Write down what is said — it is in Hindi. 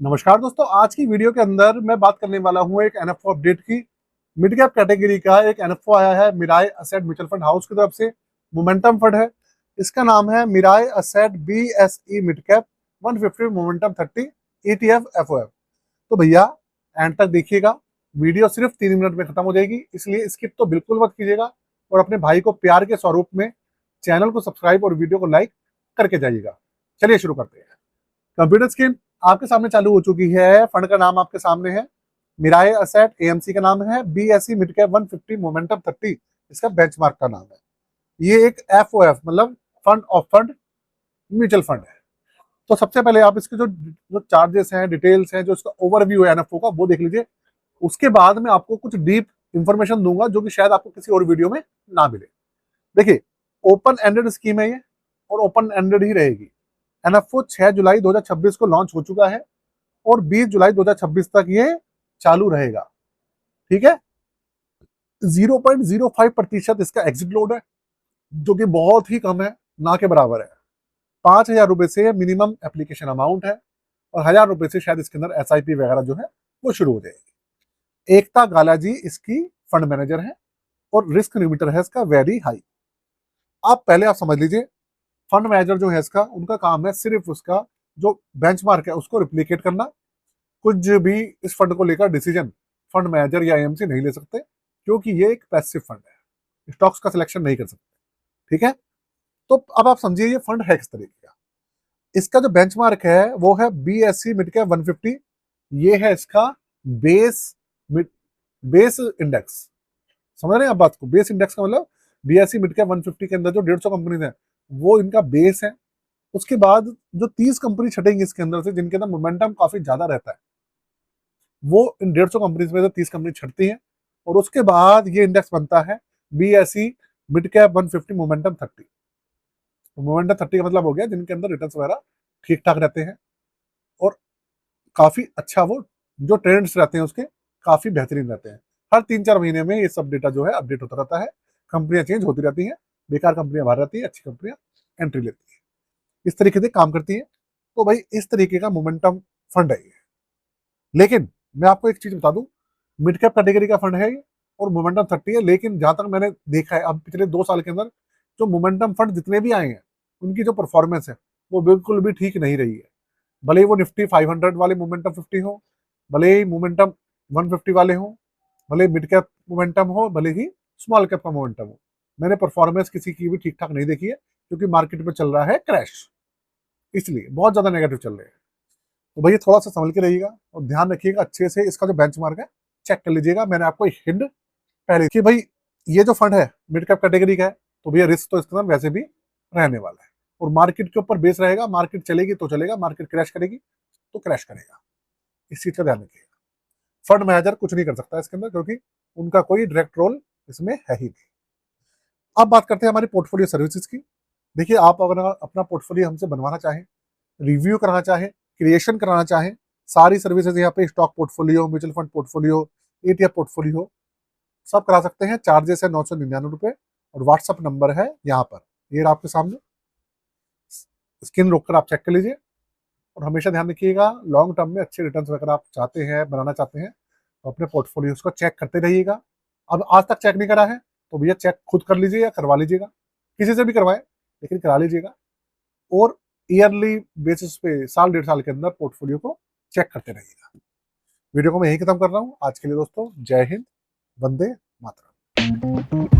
नमस्कार दोस्तों, आज की वीडियो के अंदर मैं बात करने वाला हूं एक एनएफओ अपडेट की। मिड कैप कैटेगरी का एक एनएफओ आया है Mirae asset mutual fund house की तरफ से। मोमेंटम फंड है, इसका नाम है Mirae asset BSE mid cap 150 momentum 30 ETF FOF. तो भैया एंड तक देखिएगा, वीडियो सिर्फ 3 मिनट में खत्म हो जाएगी, इसलिए स्किप तो बिल्कुल मत कीजिएगा और अपने भाई को प्यार के स्वरूप में चैनल को सब्सक्राइब और वीडियो को लाइक करके जाइएगा। चलिए शुरू करते हैं। कंप्यूटर स्क्रीन आपके सामने चालू हो चुकी है। फंड का नाम आपके सामने है मिराय एसेट, एएमसी का नाम है बीएसई मिड कैप 150 मोमेंटम 30, इसका बेंचमार्क का नाम है। ये एक एफओएफ मतलब fund of fund mutual fund है। तो सबसे पहले आप इसके जो जो चार्जेस हैं, डिटेल्स हैं, जो इसका ओवरव्यू है एनएफओ का, वो देख लीजिए। उसके बाद मैं आपको कुछ डीप इंफॉर्मेशन दूंगा जो कि शायद आपको किसी और वीडियो में ना मिले। देखिए, ओपन एंडेड स्कीम है ये और ओपन एंडेड ही रहेगी। एनएफओ 6 जुलाई 2026 को लॉन्च हो चुका है और 20 जुलाई 2026 तक ये चालू रहेगा। ठीक है, 0.05% इसका एग्जिट लोड है, जो कि बहुत ही कम है, ना के बराबर है। 5,000 रुपए से मिनिमम एप्लीकेशन अमाउंट है और 1,000 रुपए से शायद इसके अंदर SIP वगैरह जो है वो शुरू हो जाएगी। एकता गाला जी इसकी फंड मैनेजर है और रिस्क लिमिटर है इसका वेरी हाई। आप समझ लीजिए, फंड मैनेजर जो है इसका, उनका काम है सिर्फ उसका जो बेंचमार्क है उसको रिप्लिकेट करना। कुछ भी इस फंड को लेकर डिसीजन फंड मैनेजर या एएमसी नहीं ले सकते, क्योंकि ये एक पैसिव फंड है, स्टॉक्स का सिलेक्शन नहीं कर सकते। ठीक है, तो अब आप समझिए ये फंड है किस तरीके का। इसका जो बेंचमार्क है वो है बीएसई मिड कैप 150। ये है इसका बेस बेस इंडेक्स। समझ रहे हैं आप बात को? बेस इंडेक्स का मतलब बीएसई मिड कैप 150 के अंदर जो 150 कंपनीज है वो इनका बेस है। उसके बाद जो 30 कंपनी छटेंगी इसके अंदर से, जिनके अंदर मोमेंटम काफी ज्यादा रहता है, वो इन 150 कंपनीज में से 30 कंपनी छटती हैं और उसके बाद ये इंडेक्स बनता है BSE mid cap 150 momentum 30। Momentum 30 का मतलब हो गया जिनके अंदर रिटर्न्स वगैरह ठीक ठाक रहते हैं और काफी अच्छा वो जो ट्रेंड्स रहते हैं उसके काफी बेहतरीन रहते हैं। हर 3-4 महीने में ये सब डेटा जो है अपडेट होता रहता है, कंपनियां चेंज होती रहती हैं, बेकार कंपनियां बाहर रहती हैं, अच्छी कंपनियां एंट्री लेती हैं, इस तरीके से काम करती है। तो भाई इस तरीके का मोमेंटम फंड है ये। लेकिन मैं आपको एक चीज बता दूं, मिड कैप कैटेगरी का फंड है ये और मोमेंटम 30 है। लेकिन जहां तक मैंने देखा है अब पिछले 2 साल के अंदर जो मोमेंटम फंड जितने भी आए हैं, उनकी जो परफॉर्मेंस है वो बिल्कुल भी ठीक नहीं रही है। भले ही वो निफ्टी 500 वाले मोमेंटम 50 हो, भले ही मोमेंटम 150 वाले हो, भले मिड कैप मोमेंटम हो, भले ही स्मॉल कैप का मोमेंटम हो, मैंने परफॉर्मेंस किसी की भी ठीक ठाक नहीं देखी है, क्योंकि मार्केट में चल रहा है क्रैश, इसलिए बहुत ज्यादा नेगेटिव चल रहे हैं। तो भैया थोड़ा सा संभल के रहिएगा और ध्यान रखिएगा अच्छे से, इसका जो बेंचमार्क है चेक कर लीजिएगा। मैंने आपको एक हिंट पहले कि भाई ये जो फंड है मिड कैप कैटेगरी का है, तो भैया रिस्क तो इसके अंदर वैसे भी रहने वाला है और मार्केट के ऊपर बेस रहेगा। मार्केट चलेगी तो चलेगा, मार्केट क्रैश करेगी तो क्रैश करेगा, इस चीज का ध्यान रखिएगा। फंड मैनेजर कुछ नहीं कर सकता इसके अंदर, क्योंकि उनका कोई डायरेक्ट रोल इसमें है ही नहीं। अब बात करते हैं हमारी पोर्टफोलियो सर्विसेज की। देखिए, आप अगर अपना पोर्टफोलियो हमसे बनवाना चाहें, रिव्यू कराना चाहें, क्रिएशन कराना चाहें, सारी सर्विसेज यहाँ पे stock portfolio, mutual fund portfolio, ETF portfolio सब करा सकते हैं। चार्जेस है 999 रुपए और व्हाट्सअप नंबर है यहाँ पर, ये रहा आपके सामने, स्क्रीन रोक कर आप चेक कर लीजिए। और हमेशा ध्यान रखिएगा, लॉन्ग टर्म में अच्छे रिटर्न्स अगर आप चाहते हैं, बनाना चाहते हैं, तो अपने पोर्टफोलियोज को चेक करते रहिएगा। अब आज तक चेक नहीं करा है तो भैया चेक खुद कर लीजिए या करवा लीजिएगा, किसी से भी करवाएं लेकिन करा लीजिएगा। और ईयरली बेसिस पे साल 1.5 साल के अंदर पोर्टफोलियो को चेक करते रहिएगा। वीडियो को मैं यही खत्म कर रहा हूँ आज के लिए दोस्तों। जय हिंद, वंदे मातरम।